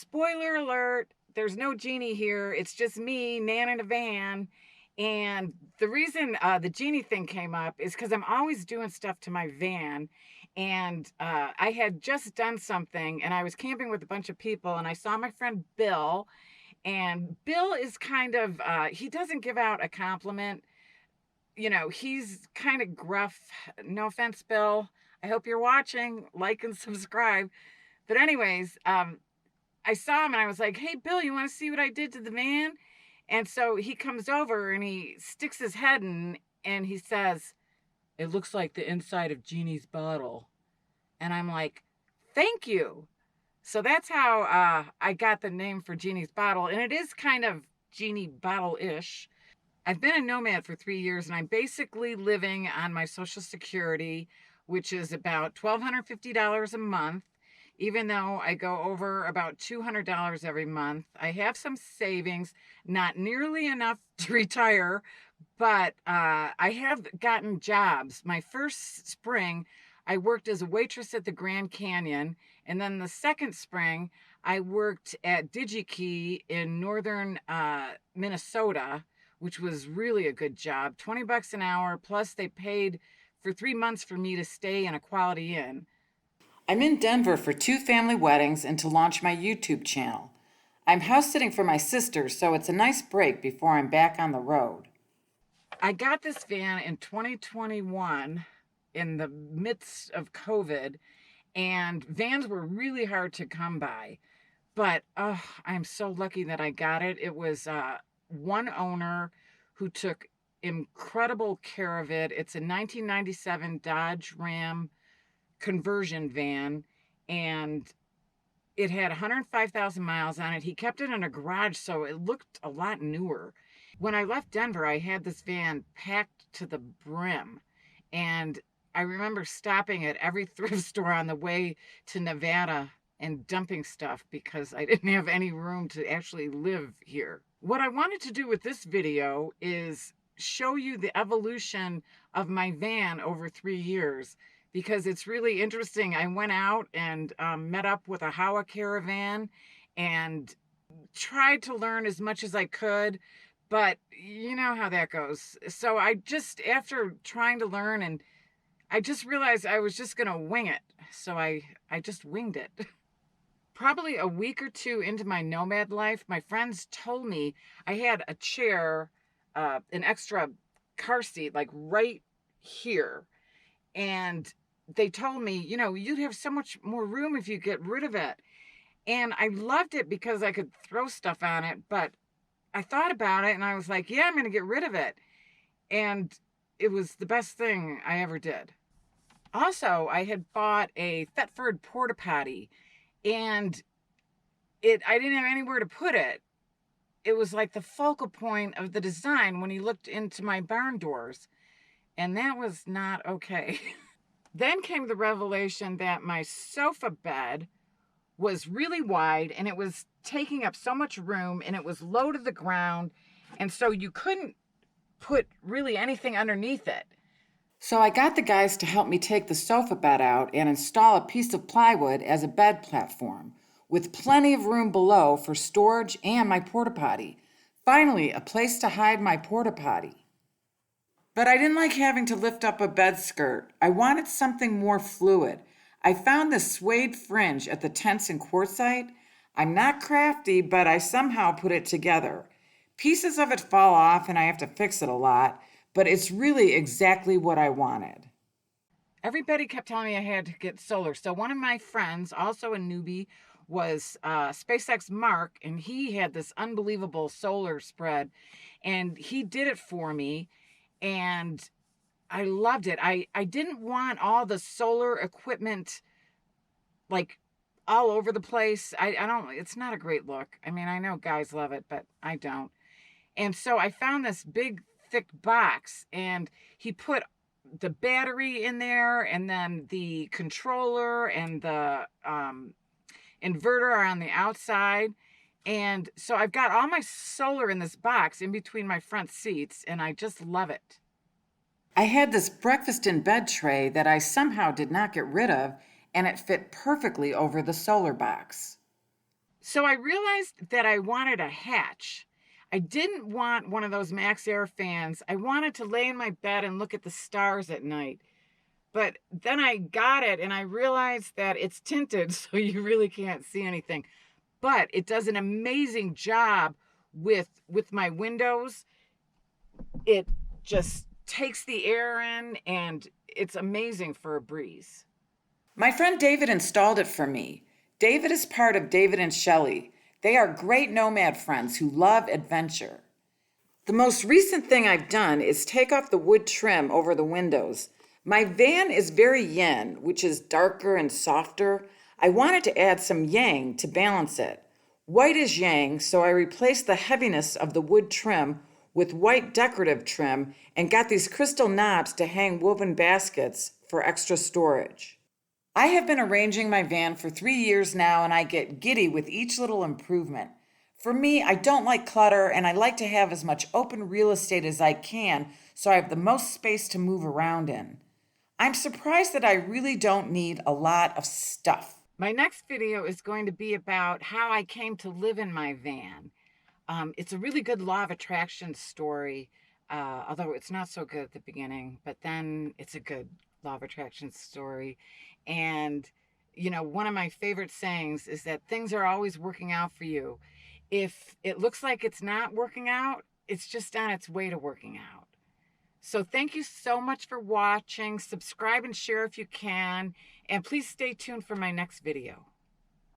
spoiler alert, there's no genie here. It's just me, Nan in a van. And the reason the genie thing came up is because I'm always doing stuff to my van. And I had just done something and I was camping with a bunch of people and I saw my friend Bill. And Bill is kind of, he doesn't give out a compliment. You know, he's kind of gruff. No offense, Bill. I hope you're watching. Like and subscribe. But anyways, I saw him and I was like, hey, Bill, you want to see what I did to the van? And so he comes over and he sticks his head in and he says, it looks like the inside of Jeannie's bottle. And I'm like, thank you. So that's how I got the name for Jeannie's bottle. And it is kind of Jeannie bottle-ish. I've been a nomad for 3 years and I'm basically living on my Social Security, which is about $1,250 a month. Even though I go over about $200 every month, I have some savings, not nearly enough to retire, but I have gotten jobs. My first spring, I worked as a waitress at the Grand Canyon. And then the second spring, I worked at DigiKey in northern Minnesota, which was really a good job. 20 bucks an hour, plus they paid for 3 months for me to stay in a Quality Inn. I'm in Denver for 2 family weddings and to launch my YouTube channel. I'm house sitting for my sister, so it's a nice break before I'm back on the road. I got this van in 2021 in the midst of COVID, and vans were really hard to come by. But I'm so lucky that I got it. It was one owner who took incredible care of it. It's a 1997 Dodge Ram conversion van, and it had 105,000 miles on it. He kept it in a garage, so it looked a lot newer. When I left Denver, I had this van packed to the brim, and I remember stopping at every thrift store on the way to Nevada and dumping stuff because I didn't have any room to actually live here. What I wanted to do with this video is show you the evolution of my van over 3 years, because it's really interesting. I went out and met up with a HOWA caravan and tried to learn as much as I could, but you know how that goes. So I just, after trying to learn, and I just realized I was just going to wing it. So I just winged it. Probably a week or two into my nomad life, my friends told me I had a chair, an extra car seat, like right here. And they told me, you know, you'd have so much more room if you get rid of it. And I loved it because I could throw stuff on it. But I thought about it and I was like, yeah, I'm going to get rid of it. And it was the best thing I ever did. Also, I had bought a Thetford porta potty, and I didn't have anywhere to put it. It was like the focal point of the design when you looked into my barn doors. And that was not okay. Then came the revelation that my sofa bed was really wide and it was taking up so much room and it was low to the ground. And so you couldn't put really anything underneath it. So I got the guys to help me take the sofa bed out and install a piece of plywood as a bed platform, with plenty of room below for storage and my porta potty. Finally, a place to hide my porta potty. But I didn't like having to lift up a bed skirt. I wanted something more fluid. I found this suede fringe at the Tents and Quartzsite. I'm not crafty, but I somehow put it together. Pieces of it fall off and I have to fix it a lot, but it's really exactly what I wanted. Everybody kept telling me I had to get solar. So one of my friends, also a newbie, was SpaceX Mark, and he had this unbelievable solar spread, and he did it for me. And I loved it. I didn't want all the solar equipment like all over the place. I don't, it's not a great look. I mean, I know guys love it, but I don't. And so I found this big, thick box, and he put the battery in there, and then the controller and the inverter are on the outside. And so I've got all my solar in this box in between my front seats, and I just love it. I had this breakfast in bed tray that I somehow did not get rid of, and it fit perfectly over the solar box. So I realized that I wanted a hatch. I didn't want one of those max air fans. I wanted to lay in my bed and look at the stars at night. But then I got it and I realized that it's tinted, so you really can't see anything. But it does an amazing job with my windows. It just takes the air in and it's amazing for a breeze. My friend David installed it for me. David is part of David and Shelley. They are great Nomad friends who love adventure. The most recent thing I've done is take off the wood trim over the windows. My van is very yin, which is darker and softer. I wanted to add some yang to balance it. White is yang, so I replaced the heaviness of the wood trim with white decorative trim and got these crystal knobs to hang woven baskets for extra storage. I have been arranging my van for 3 years now, and I get giddy with each little improvement. For me, I don't like clutter, and I like to have as much open real estate as I can so I have the most space to move around in. I'm surprised that I really don't need a lot of stuff. My next video is going to be about how I came to live in my van. It's a really good law of attraction story, although it's not so good at the beginning, but then it's a good law of attraction story. And, you know, one of my favorite sayings is that things are always working out for you. If it looks like it's not working out, it's just on its way to working out. So thank you so much for watching. Subscribe and share if you can. And please stay tuned for my next video.